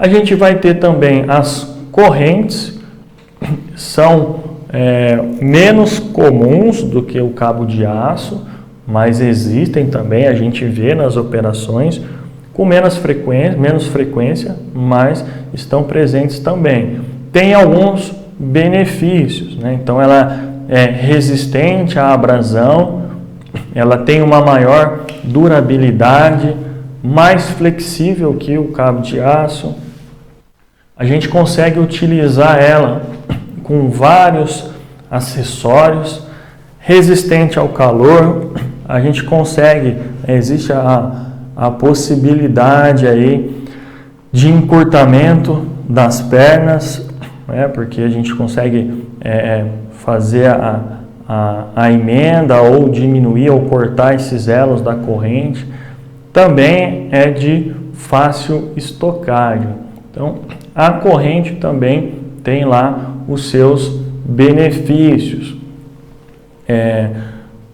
A gente vai ter também as correntes, são menos comuns do que o cabo de aço, mas existem também, a gente vê nas operações com menos frequência, mas estão presentes também. Tem alguns benefícios, né? Então ela é resistente à abrasão, ela tem uma maior durabilidade, mais flexível que o cabo de aço. A gente consegue utilizar ela com vários acessórios, resistente ao calor. A gente consegue, existe a possibilidade aí de encurtamento das pernas, né, porque a gente consegue fazer a emenda ou diminuir ou cortar esses elos da corrente. Também é de fácil estocagem. Então, a corrente também tem lá os seus benefícios.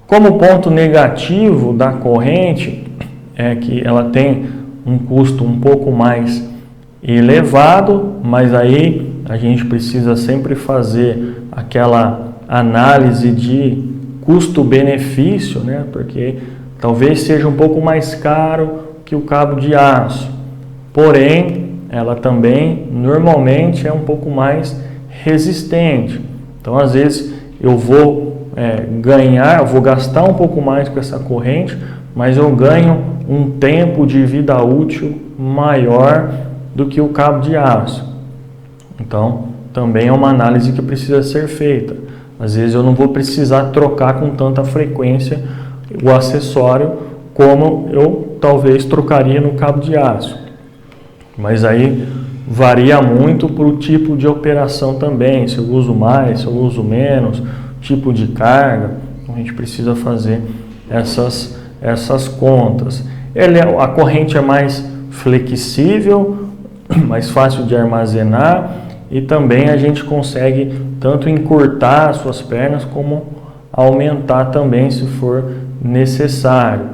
Como ponto negativo da corrente é que ela tem um custo um pouco mais elevado, mas aí a gente precisa sempre fazer aquela análise de custo-benefício, né? Porque talvez seja um pouco mais caro que o cabo de aço, porém ela também normalmente é um pouco mais resistente. Então às vezes eu vou eu vou gastar um pouco mais com essa corrente, mas eu ganho um tempo de vida útil maior do que o cabo de aço. Então também é uma análise que precisa ser feita. Às vezes eu não vou precisar trocar com tanta frequência o acessório como eu talvez trocaria no cabo de aço. Mas aí varia muito para o tipo de operação também, se eu uso mais, se eu uso menos, tipo de carga. Então a gente precisa fazer essas contas. A corrente é mais flexível, mais fácil de armazenar, e também a gente consegue tanto encurtar as suas pernas como aumentar também se for necessário.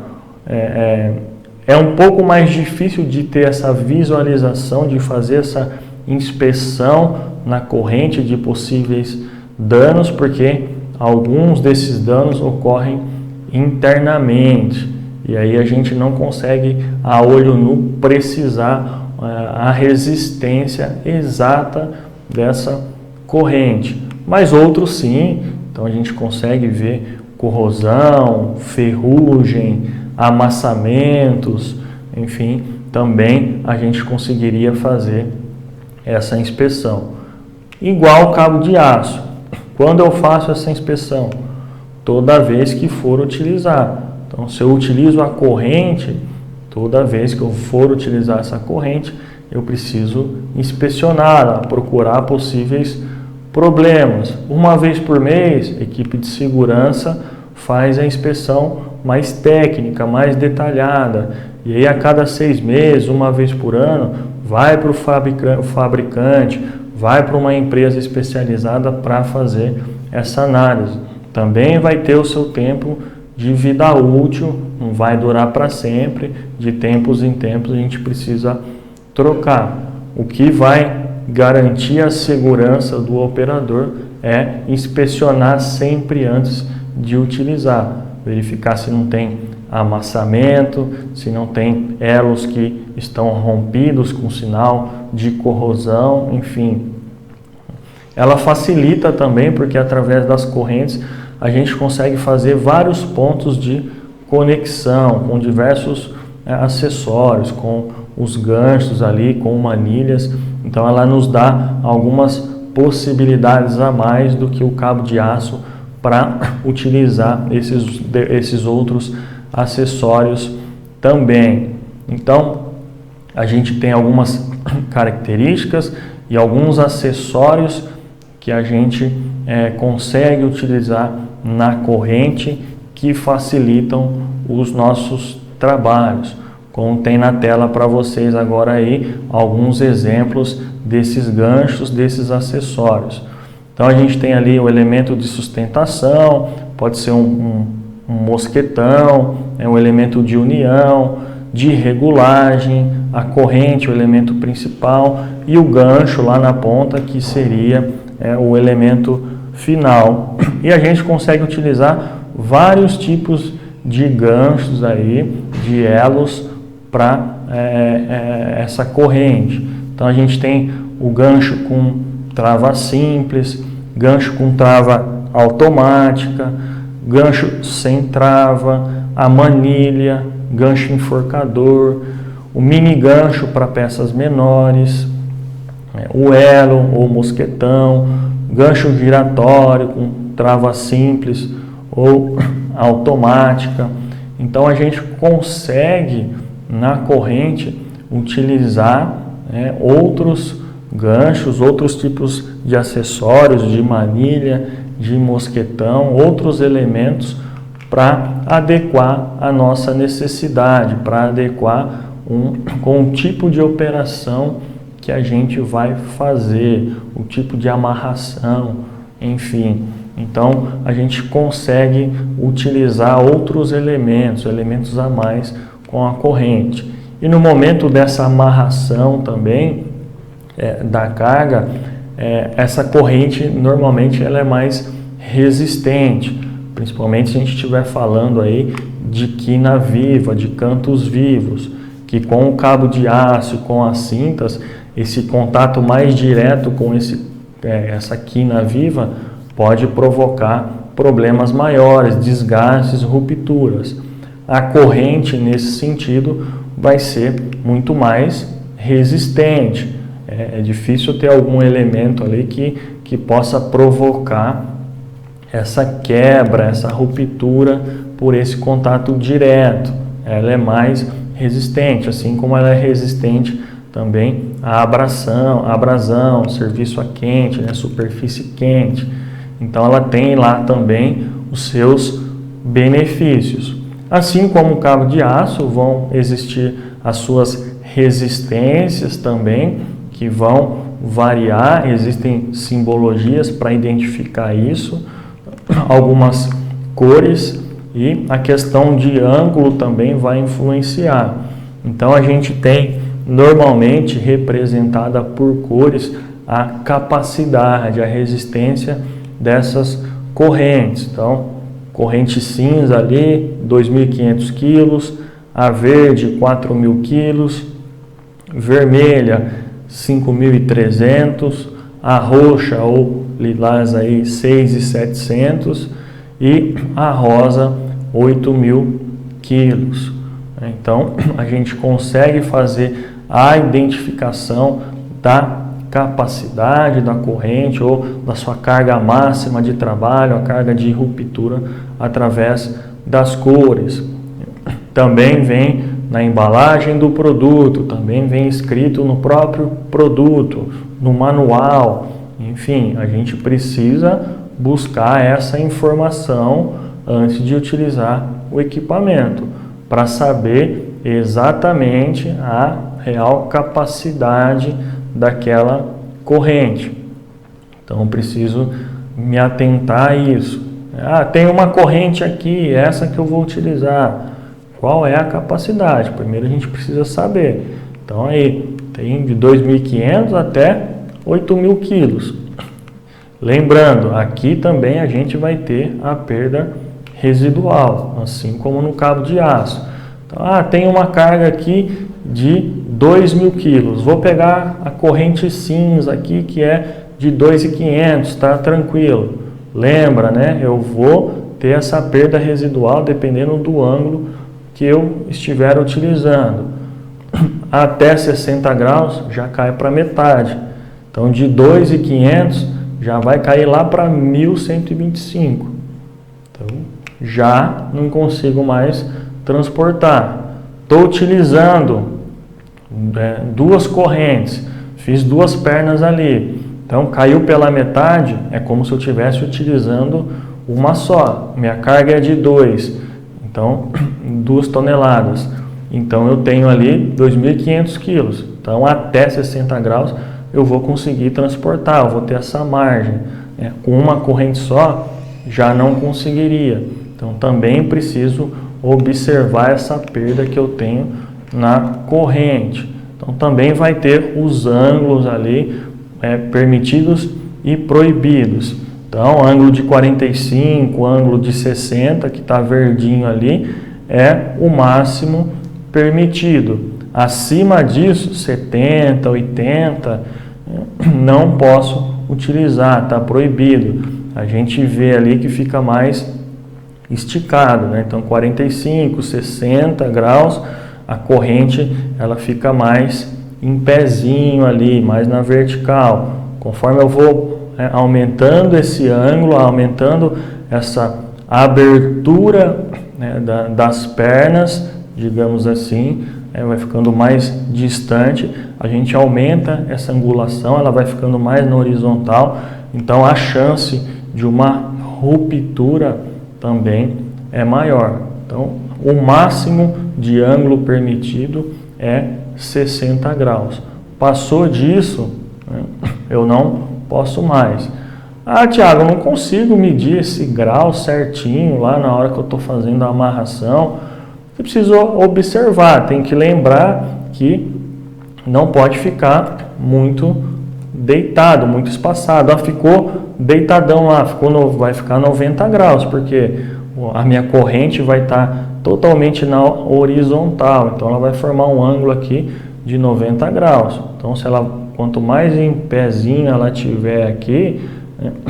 É um pouco mais difícil de ter essa visualização, de fazer essa inspeção na corrente de possíveis danos, porque alguns desses danos ocorrem internamente e aí a gente não consegue a olho nu precisar a resistência exata dessa corrente, mas outros sim. Então a gente consegue ver corrosão, ferrugem, amassamentos, enfim, também a gente conseguiria fazer essa inspeção. Igual o cabo de aço. Quando eu faço essa inspeção? Toda vez que for utilizar. Então, se eu utilizo a corrente, toda vez que eu for utilizar essa corrente, eu preciso inspecioná-la, procurar possíveis problemas. Uma vez por mês, a equipe de segurança faz a inspeção mais técnica, mais detalhada. E aí a cada 6 meses, uma vez por ano, vai para o fabricante, vai para uma empresa especializada para fazer essa análise. Também vai ter o seu tempo de vida útil, não vai durar para sempre, de tempos em tempos a gente precisa trocar. O que vai garantir a segurança do operador é inspecionar sempre antes de utilizar, verificar se não tem amassamento, se não tem elos que estão rompidos com sinal de corrosão, enfim. Ela facilita também porque através das correntes a gente consegue fazer vários pontos de conexão com diversos acessórios, com os ganchos ali, com manilhas. Então ela nos dá algumas possibilidades a mais do que o cabo de aço para utilizar esses outros acessórios também. Então a gente tem algumas características e alguns acessórios que a gente consegue utilizar na corrente que facilitam os nossos trabalhos. Como tem na tela para vocês agora aí alguns exemplos desses ganchos, desses acessórios. Então a gente tem ali o elemento de sustentação, pode ser um mosquetão, um elemento de união, de regulagem, a corrente, o elemento principal, e o gancho lá na ponta, que seria o elemento final. E a gente consegue utilizar vários tipos de ganchos aí, de elos para essa corrente. Então a gente tem o gancho com trava simples, gancho com trava automática, gancho sem trava, a manilha, gancho enforcador, o mini gancho para peças menores, o elo ou mosquetão, gancho giratório com trava simples ou automática. Então a gente consegue na corrente utilizar outros ganchos, outros tipos de acessórios, de manilha, de mosquetão, outros elementos para adequar a nossa necessidade, para adequar com o tipo de operação que a gente vai fazer, o tipo de amarração, enfim. Então a gente consegue utilizar outros elementos a mais com a corrente. E no momento dessa amarração também da carga, essa corrente normalmente ela é mais resistente, principalmente se a gente estiver falando aí de quina viva, de cantos vivos, que com o cabo de aço e com as cintas, esse contato mais direto com essa quina viva pode provocar problemas maiores, desgastes, rupturas. A corrente, nesse sentido, vai ser muito mais resistente. É difícil ter algum elemento ali que possa provocar essa quebra, essa ruptura por esse contato direto. Ela é mais resistente, assim como ela é resistente também à abrasão, serviço a quente, superfície quente. Então ela tem lá também os seus benefícios. Assim como o cabo de aço, vão existir as suas resistências também, que vão variar, existem simbologias para identificar isso, algumas cores, e a questão de ângulo também vai influenciar. Então a gente tem normalmente representada por cores a capacidade, a resistência dessas correntes. Então, corrente cinza ali, 2.500 quilos, a verde, 4.000 quilos, vermelha, 5.300, a roxa ou lilás aí, 6.700 e a rosa, 8.000 quilos. Então, a gente consegue fazer a identificação da capacidade da corrente ou da sua carga máxima de trabalho, a carga de ruptura através das cores. Também vem na embalagem do produto, também vem escrito no próprio produto, no manual. Enfim, a gente precisa buscar essa informação antes de utilizar o equipamento, para saber exatamente a real capacidade daquela corrente. Então, preciso me atentar a isso. Tem uma corrente aqui, essa que eu vou utilizar. Qual é a capacidade? Primeiro a gente precisa saber. Então, aí, tem de 2.500 até 8.000 quilos. Lembrando, aqui também a gente vai ter a perda residual, assim como no cabo de aço. Então, tem uma carga aqui de 2.000 quilos. Vou pegar a corrente cinza aqui, que é de 2.500, tá tranquilo. Lembra, né? Eu vou ter essa perda residual dependendo do ângulo que eu estiver utilizando. Até 60 graus já cai para metade. Então, de 2.500 já vai cair lá para 1.125. Então, já não consigo mais transportar. Estou utilizando duas correntes, fiz duas pernas ali. Então, caiu pela metade, é como se eu estivesse utilizando uma só. Minha carga é de 2, então 2 toneladas. Então, eu tenho ali 2.500 quilos. Então, até 60 graus eu vou conseguir transportar, eu vou ter essa margem. Com uma corrente só, já não conseguiria. Então, também preciso observar essa perda que eu tenho na corrente. Então também vai ter os ângulos ali permitidos e proibidos. Então ângulo de 45, ângulo de 60, que está verdinho ali, é o máximo permitido. Acima disso, 70, 80, não posso utilizar, está proibido. A gente vê ali que fica mais esticado, né? Então 45, 60 graus, a corrente ela fica mais em pezinho ali, mais na vertical. Conforme eu vou aumentando esse ângulo, aumentando essa abertura, né, das pernas, digamos assim, vai ficando mais distante, a gente aumenta essa angulação, ela vai ficando mais na horizontal, então a chance de uma ruptura também é maior. Então, o máximo de ângulo permitido é 60 graus. Passou disso, né, eu não posso mais. Ah, Tiago, eu não consigo medir esse grau certinho lá na hora que eu estou fazendo a amarração. Você precisa observar, tem que lembrar que não pode ficar muito deitado, muito espaçado. Ah, ficou deitadão lá, vai ficar 90 graus, porque a minha corrente vai estar totalmente na horizontal, então ela vai formar um ângulo aqui de 90 graus. Então, quanto mais em pezinho ela tiver aqui,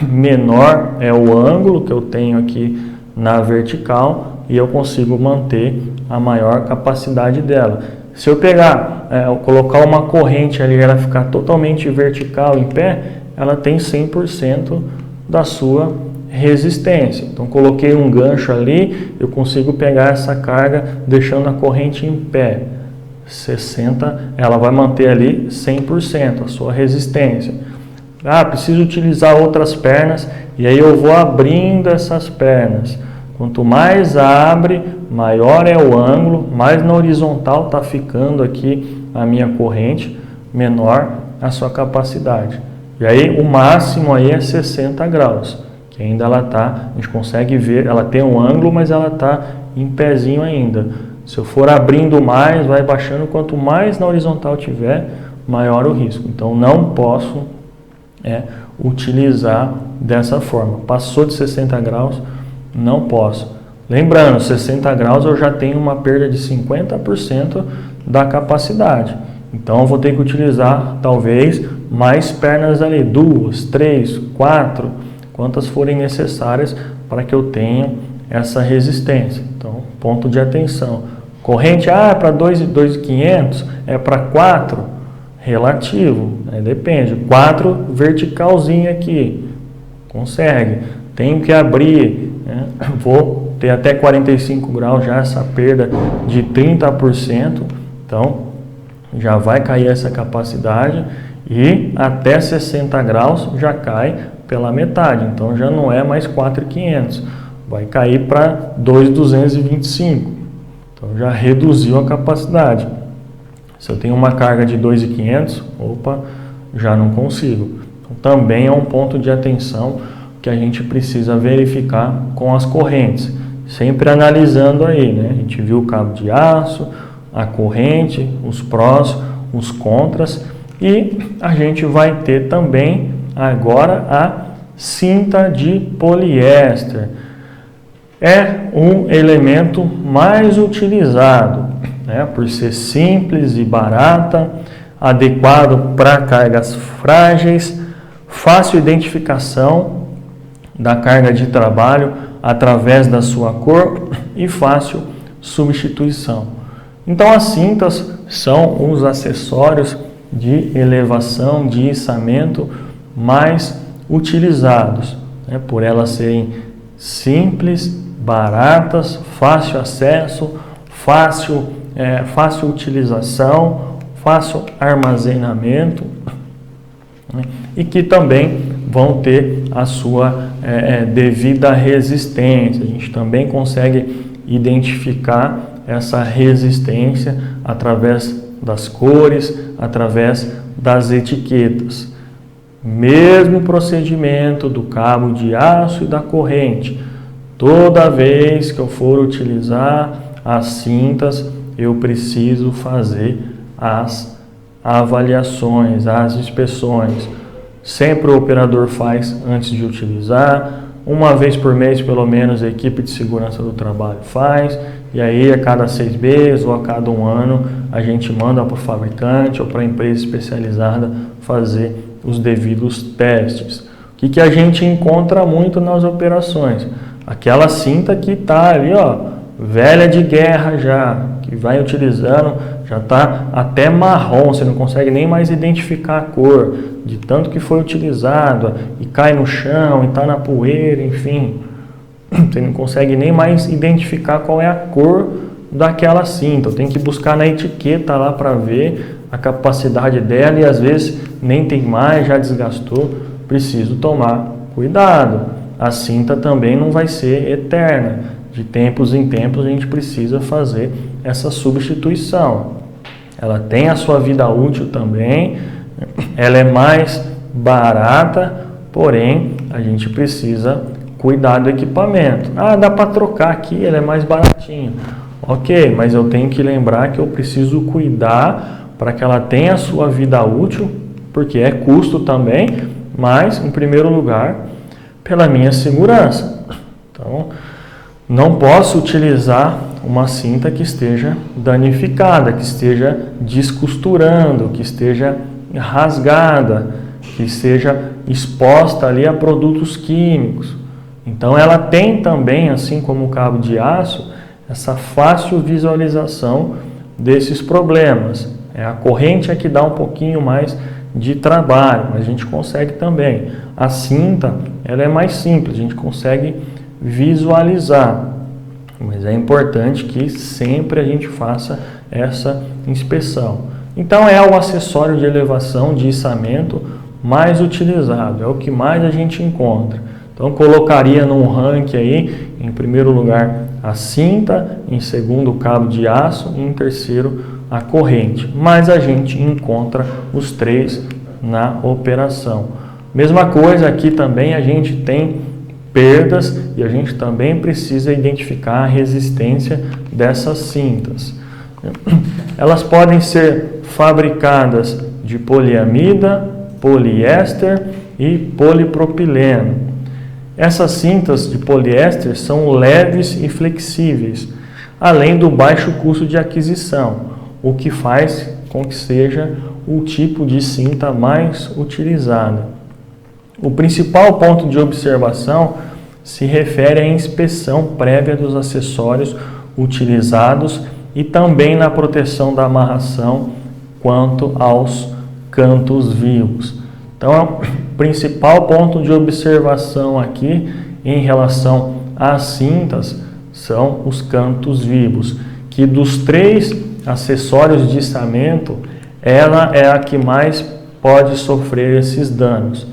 menor é o ângulo que eu tenho aqui na vertical e eu consigo manter a maior capacidade dela. Se eu pegar, colocar uma corrente ali, ela ficar totalmente vertical em pé, ela tem 100% da sua resistência. Então coloquei um gancho ali, eu consigo pegar essa carga deixando a corrente em pé. 60, ela vai manter ali 100% a sua resistência. Ah, preciso utilizar outras pernas, e aí eu vou abrindo essas pernas. Quanto mais abre, maior é o ângulo, mais na horizontal está ficando aqui a minha corrente, menor a sua capacidade. E aí o máximo aí é 60 graus, que ainda ela está, a gente consegue ver, ela tem um ângulo, mas ela está em pezinho ainda. Se eu for abrindo mais, vai baixando, quanto mais na horizontal tiver, maior o risco. Então não posso utilizar dessa forma. Passou de 60 graus, não posso. Lembrando, 60 graus eu já tenho uma perda de 50% da capacidade. Então eu vou ter que utilizar talvez mais pernas ali, 2, 3, 4, quantas forem necessárias para que eu tenha essa resistência. Então, ponto de atenção. Corrente, para 2.500, é para 4, relativo, depende. 4 verticalzinho aqui, consegue. Tenho que abrir, vou ter até 45 graus já essa perda de 30%, então já vai cair essa capacidade, e até 60 graus já cai pela metade, então já não é mais 4.500, vai cair para 2.225, então já reduziu a capacidade. Se eu tenho uma carga de 2.500, já não consigo. Então, também é um ponto de atenção que a gente precisa verificar com as correntes, sempre analisando aí, né? A gente viu o cabo de aço, a corrente, os prós, os contras, e a gente vai ter também agora a cinta de poliéster. É um elemento mais utilizado, né? Por ser simples e barata, adequado para cargas frágeis, fácil identificação da carga de trabalho através da sua cor e fácil substituição. Então as cintas são os acessórios de elevação, de içamento mais utilizados, né? Por elas serem simples, baratas, fácil acesso, fácil utilização, fácil armazenamento, né? E que também vão ter a sua devida resistência. A gente também consegue identificar essa resistência através das cores, através das etiquetas. Mesmo procedimento do cabo de aço e da corrente. Toda vez que eu for utilizar as cintas, eu preciso fazer as avaliações, as inspeções. Sempre o operador faz antes de utilizar, uma vez por mês pelo menos a equipe de segurança do trabalho faz, e aí a cada 6 meses ou a cada 1 ano a gente manda para o fabricante ou para a empresa especializada fazer os devidos testes. O que a gente encontra muito nas operações? Aquela cinta que está ali, ó, velha de guerra já, que vai utilizando, já está até marrom, você não consegue nem mais identificar a cor, de tanto que foi utilizado, e cai no chão, e está na poeira, enfim. Você não consegue nem mais identificar qual é a cor daquela cinta. Tem que buscar na etiqueta lá para ver a capacidade dela e às vezes nem tem mais, já desgastou. Preciso tomar cuidado. A cinta também não vai ser eterna. De tempos em tempos a gente precisa fazer essa substituição. Ela tem a sua vida útil também, ela é mais barata, porém a gente precisa cuidar do equipamento. Ah, dá para trocar aqui, ele é mais baratinho. Ok, mas eu tenho que lembrar que eu preciso cuidar para que ela tenha a sua vida útil, porque é custo também, mas em primeiro lugar pela minha segurança. Então, não posso utilizar uma cinta que esteja danificada, que esteja descosturando, que esteja rasgada, que seja exposta ali a produtos químicos. Então ela tem também, assim como o cabo de aço, essa fácil visualização desses problemas. A corrente é que dá um pouquinho mais de trabalho, mas a gente consegue também. A cinta, ela é mais simples, a gente consegue visualizar. Mas é importante que sempre a gente faça essa inspeção. Então é o acessório de elevação de içamento mais utilizado, é o que mais a gente encontra. Então colocaria num ranking aí, em primeiro lugar a cinta, em segundo o cabo de aço e em terceiro a corrente. Mas a gente encontra os três na operação. Mesma coisa aqui também, a gente tem perdas e a gente também precisa identificar a resistência dessas cintas. Elas podem ser fabricadas de poliamida, poliéster e polipropileno. Essas cintas de poliéster são leves e flexíveis, além do baixo custo de aquisição, o que faz com que seja o tipo de cinta mais utilizada. O principal ponto de observação se refere à inspeção prévia dos acessórios utilizados e também na proteção da amarração quanto aos cantos vivos. Então, o principal ponto de observação aqui em relação às cintas são os cantos vivos, que dos 3 acessórios de içamento, ela é a que mais pode sofrer esses danos.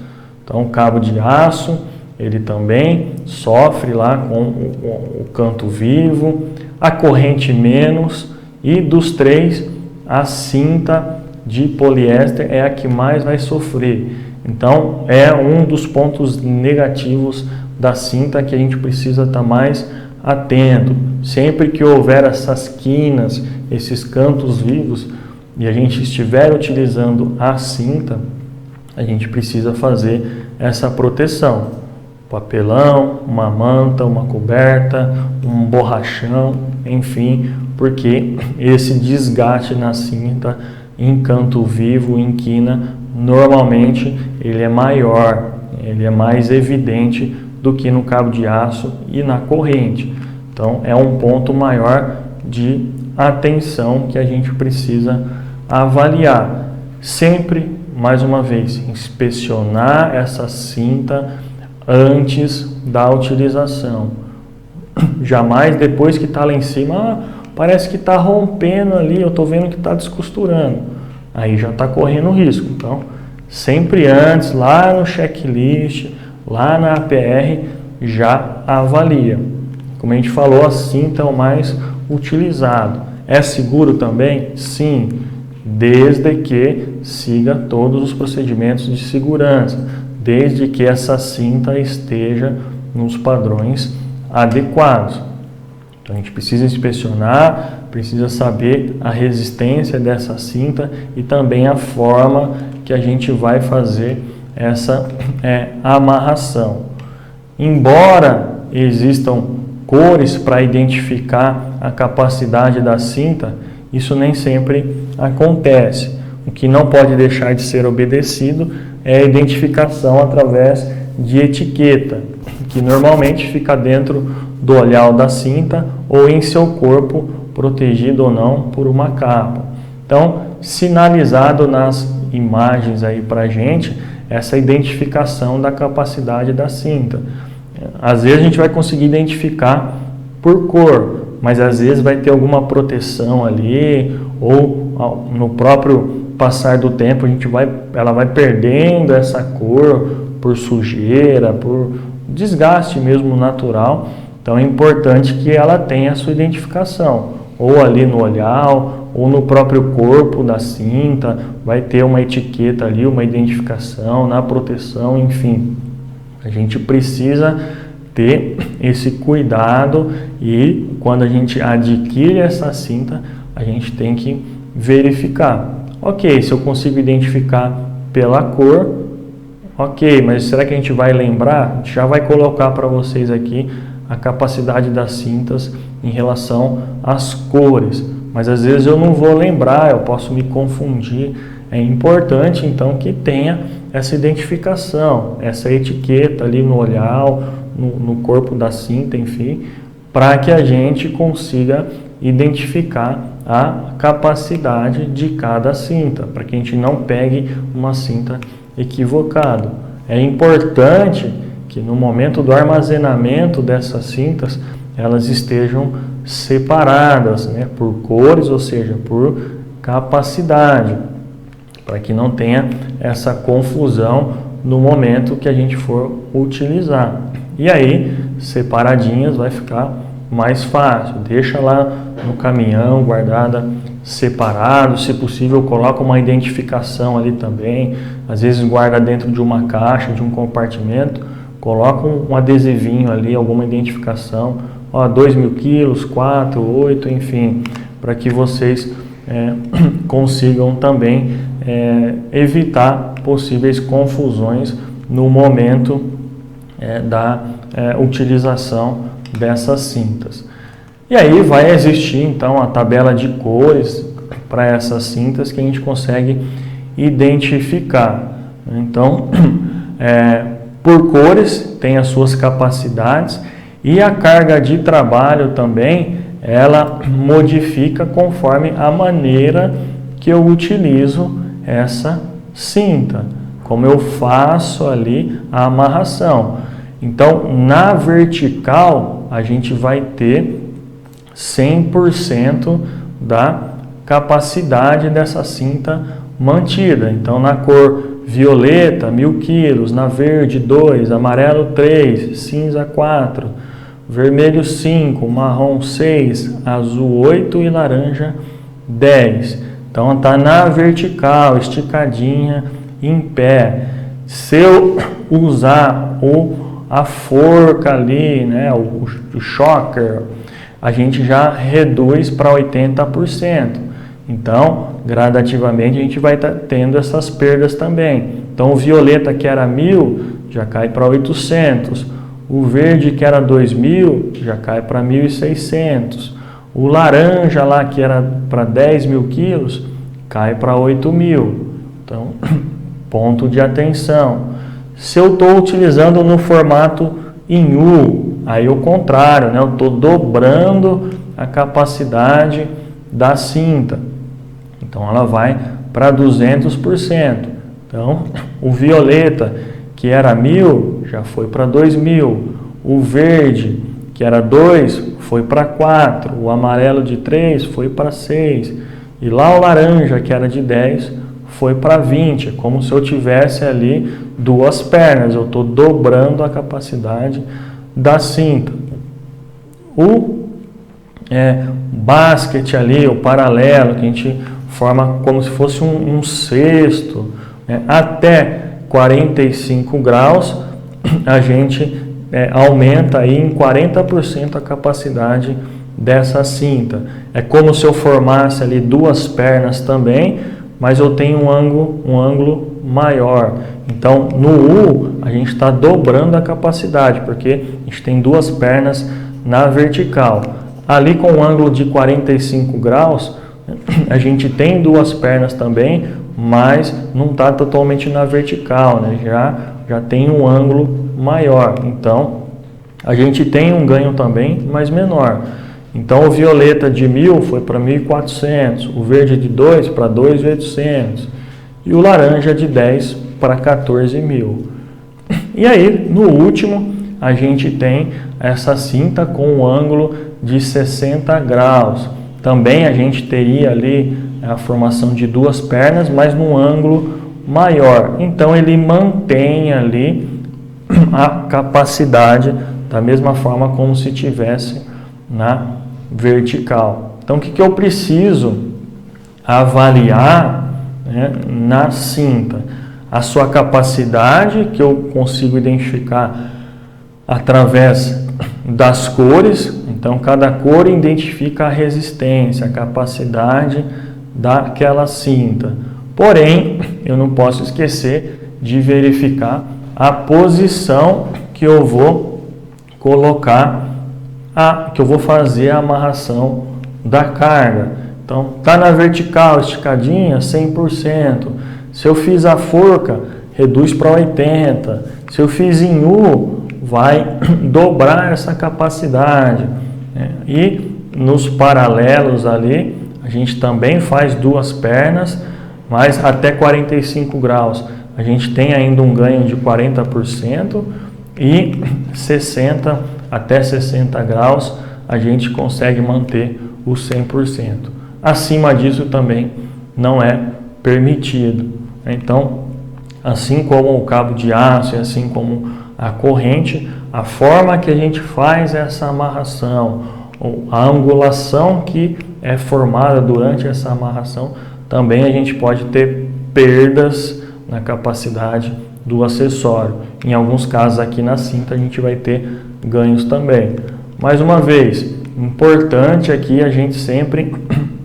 Então, o cabo de aço, ele também sofre lá com o canto vivo, a corrente menos, e dos 3, a cinta de poliéster é a que mais vai sofrer. Então, é um dos pontos negativos da cinta que a gente precisa estar mais atento. Sempre que houver essas quinas, esses cantos vivos, e a gente estiver utilizando a cinta, a gente precisa fazer essa proteção. Papelão, uma manta, uma coberta, um borrachão, enfim, porque esse desgaste na cinta em canto vivo, em quina, normalmente ele é maior, ele é mais evidente do que no cabo de aço e na corrente. Então é um ponto maior de atenção que a gente precisa avaliar. Sempre, mais uma vez, inspecionar essa cinta antes da utilização. Jamais depois que está lá em cima, parece que está rompendo ali, eu estou vendo que está descosturando. Aí já está correndo risco. Então, sempre antes, lá no checklist, lá na APR, já avalia. Como a gente falou, a cinta é o mais utilizado. É seguro também? Sim, desde que siga todos os procedimentos de segurança, desde que essa cinta esteja nos padrões adequados. Então a gente precisa inspecionar, precisa saber a resistência dessa cinta e também a forma que a gente vai fazer essa amarração. Embora existam cores para identificar a capacidade da cinta, isso nem sempre acontece. O que não pode deixar de ser obedecido é a identificação através de etiqueta, que normalmente fica dentro do olhar da cinta ou em seu corpo, protegido ou não por uma capa. Então, sinalizado nas imagens aí para a gente, essa identificação da capacidade da cinta. Às vezes a gente vai conseguir identificar por cor, mas às vezes vai ter alguma proteção ali, ou no próprio passar do tempo ela vai perdendo essa cor por sujeira, por desgaste mesmo natural. Então é importante que ela tenha a sua identificação, ou ali no olhar, ou no próprio corpo da cinta, vai ter uma etiqueta ali, uma identificação na proteção, enfim. A gente precisa ter esse cuidado e quando a gente adquire essa cinta, a gente tem que verificar. Ok, se eu consigo identificar pela cor, ok, mas será que a gente vai lembrar? A gente já vai colocar para vocês aqui a capacidade das cintas em relação às cores, mas às vezes eu não vou lembrar, eu posso me confundir. É importante então que tenha essa identificação, essa etiqueta ali no olhar, no corpo da cinta, enfim, para que a gente consiga identificar a capacidade de cada cinta, para que a gente não pegue uma cinta equivocada. É importante que no momento do armazenamento dessas cintas, elas estejam separadas, né, por cores, ou seja, por capacidade, para que não tenha essa confusão no momento que a gente for utilizar. E aí, separadinhas vai ficar mais fácil. Deixa lá no caminhão, guardada separado, se possível coloca uma identificação ali também, às vezes guarda dentro de uma caixa, de um compartimento, coloca um adesivinho ali, alguma identificação, 2.000 quilos, 4, 8, enfim, para que vocês consigam também evitar possíveis confusões no momento da utilização dessas cintas. E aí vai existir então a tabela de cores para essas cintas que a gente consegue identificar. Então, por cores tem as suas capacidades e a carga de trabalho também ela modifica conforme a maneira que eu utilizo essa cinta, como eu faço ali a amarração. Então, na vertical, a gente vai ter 100% da capacidade dessa cinta mantida. Então, na cor violeta, 1.000 quilos, na verde, 2, amarelo, 3, cinza, 4, vermelho, 5, marrom, 6, azul, 8 e laranja, 10. Então, está na vertical, esticadinha, em pé. Se eu usar a forca ali, né, o shocker, a gente já reduz para 80%. Então, gradativamente, a gente vai tendo essas perdas também. Então, o violeta, que era 1.000, já cai para 800. O verde, que era 2.000, já cai para 1.600. O laranja lá, que era para 10.000 quilos, cai para 8.000. Então, ponto de atenção. Se eu estou utilizando no formato em U, aí o contrário, né? Eu estou dobrando a capacidade da cinta. Então, ela vai para 200%. Então, o violeta, que era 1.000, já foi para 2.000. O verde, que era 2, foi para 4. O amarelo de 3 foi para 6. E lá o laranja, que era de 10, foi para 20. É como se eu tivesse ali duas pernas. Eu estou dobrando a capacidade da cinta. O basket ali, o paralelo, que a gente forma como se fosse um cesto, até 45 graus, a gente aumenta aí em 40% a capacidade dessa cinta. É como se eu formasse ali duas pernas também, mas eu tenho um ângulo maior. Então, no U, a gente está dobrando a capacidade, porque a gente tem duas pernas na vertical. Ali com um ângulo de 45 graus, a gente tem duas pernas também, mas não está totalmente na vertical, né? Já tem um ângulo maior. Então, a gente tem um ganho também, mas menor. Então, o violeta de 1.000 foi para 1.400, o verde de 2 para 2.800 e o laranja de 10 para 14.000. E aí, no último, a gente tem essa cinta com um ângulo de 60 graus. Também a gente teria ali a formação de duas pernas, mas num ângulo maior. Então, ele mantém ali a capacidade da mesma forma como se tivesse na vertical. Então, o que eu preciso avaliar, né, na cinta? A sua capacidade, que eu consigo identificar através das cores. Então, cada cor identifica a resistência, a capacidade daquela cinta. Porém, eu não posso esquecer de verificar a posição que eu vou colocar, que eu vou fazer a amarração da carga. Então, tá na vertical, esticadinha, 100%. Se eu fiz a forca, reduz para 80%. Se eu fiz em U, vai dobrar essa capacidade. E nos paralelos ali, a gente também faz duas pernas, mas até 45 graus. A gente tem ainda um ganho de 40% e 60 até 60 graus a gente consegue manter o 100%. Acima disso também não é permitido. Então, assim como o cabo de aço e assim como a corrente, a forma que a gente faz essa amarração, ou a angulação que é formada durante essa amarração, também a gente pode ter perdas na capacidade do acessório. Em alguns casos aqui na cinta a gente vai ter ganhos também. Mais uma vez, importante aqui a gente sempre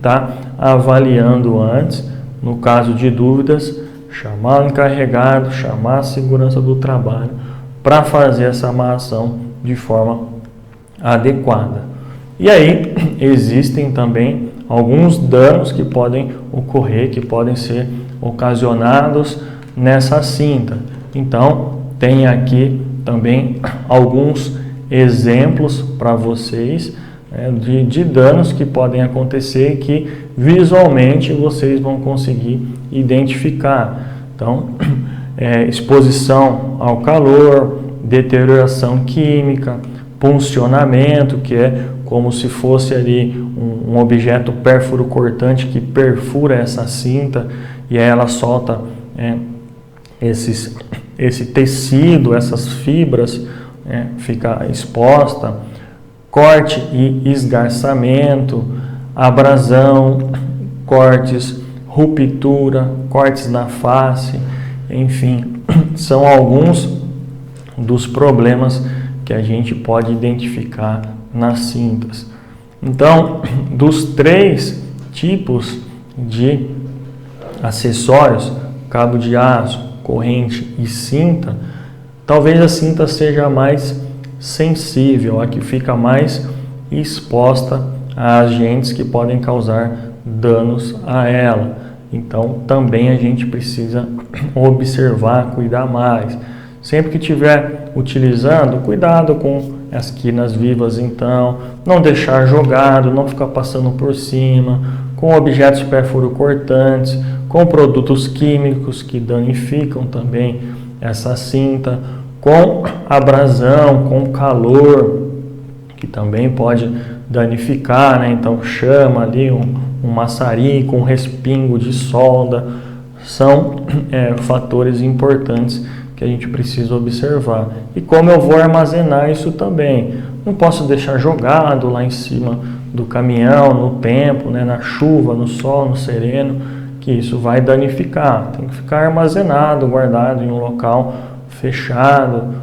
tá avaliando antes, no caso de dúvidas, chamar o encarregado, chamar a segurança do trabalho para fazer essa amarração de forma adequada. E aí existem também alguns danos que podem ocorrer, que podem ser ocasionados nessa cinta. Então, tem aqui também alguns exemplos para vocês, né, de danos que podem acontecer e que visualmente vocês vão conseguir identificar. Então, exposição ao calor, deterioração química, puncionamento, que é como se fosse ali um objeto pérfuro cortante que perfura essa cinta e aí ela solta esse tecido, essas fibras, fica exposta, corte e esgarçamento, abrasão, cortes, ruptura, cortes na face, enfim, são alguns dos problemas que a gente pode identificar nas cintas. Então, dos 3 tipos de acessórios, cabo de aço, corrente e cinta, talvez a cinta seja a mais sensível, a que fica mais exposta a agentes que podem causar danos a ela. Então, também a gente precisa observar, cuidar mais. Sempre que estiver utilizando, cuidado com as quinas vivas, então, não deixar jogado, não ficar passando por cima, com objetos pérfuro cortantes, com produtos químicos que danificam também essa cinta, com abrasão, com calor, que também pode danificar, né? Então chama ali um maçarico, um respingo de solda, são fatores importantes que a gente precisa observar. E como eu vou armazenar isso também? Não posso deixar jogado lá em cima do caminhão, no tempo, né, na chuva, no sol, no sereno, que isso vai danificar. Tem que ficar armazenado, guardado em um local fechado,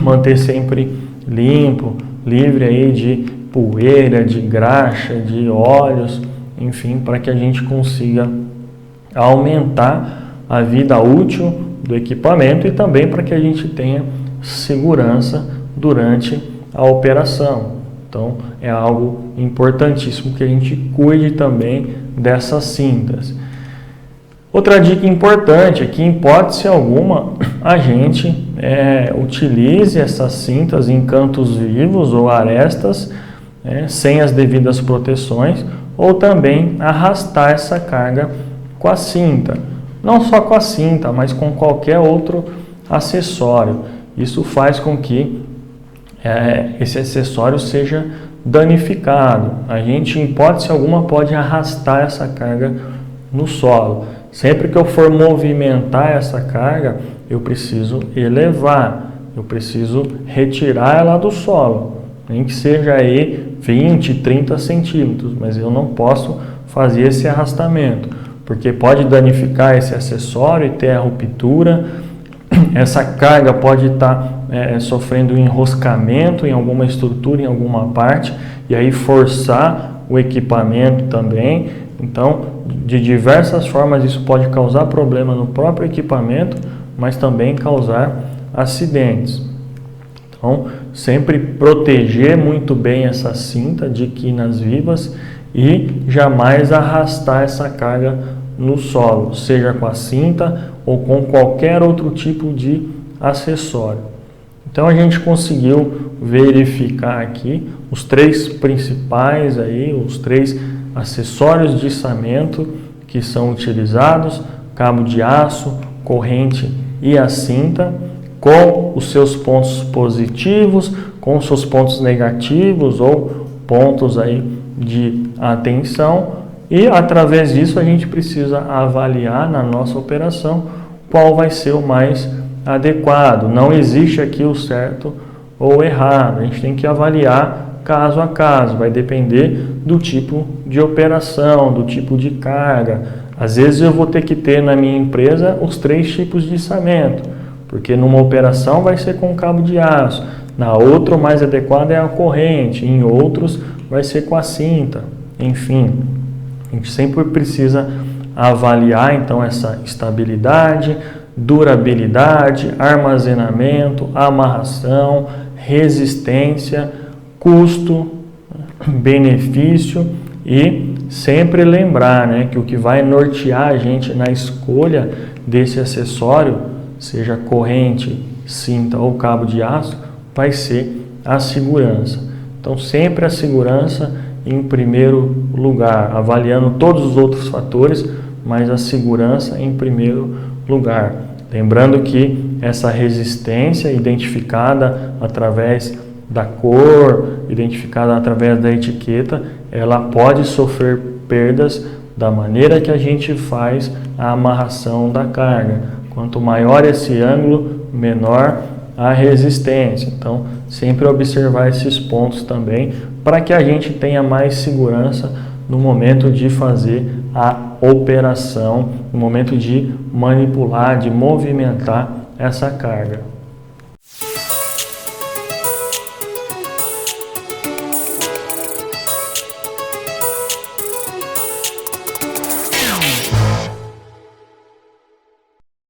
manter sempre limpo, livre aí de poeira, de graxa, de óleos, enfim, para que a gente consiga aumentar a vida útil do equipamento e também para que a gente tenha segurança durante a operação. Então, é algo importantíssimo que a gente cuide também dessas cintas. Outra dica importante é que, em hipótese alguma, a gente utilize essas cintas em cantos vivos ou arestas, sem as devidas proteções, ou também arrastar essa carga com a cinta. Não só com a cinta, mas com qualquer outro acessório. Isso faz com que esse acessório seja danificado. A gente, em hipótese alguma, pode arrastar essa carga no solo. Sempre que eu for movimentar essa carga, eu preciso elevar, eu preciso retirar ela do solo. Nem que seja aí 20, 30 centímetros, mas eu não posso fazer esse arrastamento, porque pode danificar esse acessório e ter a ruptura. Essa carga pode estar sofrendo um enroscamento em alguma estrutura, em alguma parte, e aí forçar o equipamento também. Então, de diversas formas, isso pode causar problema no próprio equipamento, mas também causar acidentes. Então, sempre proteger muito bem essa cinta de quinas vivas e jamais arrastar essa carga no solo, seja com a cinta ou com qualquer outro tipo de acessório. Então, a gente conseguiu verificar aqui os três principais os três acessórios de içamento que são utilizados: cabo de aço, corrente e a cinta, com os seus pontos positivos, com os seus pontos negativos ou pontos aí de atenção, e através disso a gente precisa avaliar na nossa operação qual vai ser o mais adequado. Não existe aqui o certo ou errado, a gente tem que avaliar caso a caso, vai depender do tipo de operação, do tipo de carga. Às vezes eu vou ter que ter na minha empresa os três tipos de içamento, porque numa operação vai ser com cabo de aço, na outra o mais adequado é a corrente, em outros vai ser com a cinta. Enfim, a gente sempre precisa avaliar então essa estabilidade, durabilidade, armazenamento, amarração, resistência, custo, benefício, e sempre lembrar, que o que vai nortear a gente na escolha desse acessório, seja corrente, cinta ou cabo de aço, vai ser a segurança. Então, sempre a segurança em primeiro lugar, avaliando todos os outros fatores, mas a segurança em primeiro lugar. Lembrando que essa resistência identificada através da cor, identificada através da etiqueta, ela pode sofrer perdas da maneira que a gente faz a amarração da carga. Quanto maior esse ângulo, menor a resistência. Então, sempre observar esses pontos também, para que a gente tenha mais segurança no momento de fazer a operação, no momento de manipular, de movimentar essa carga.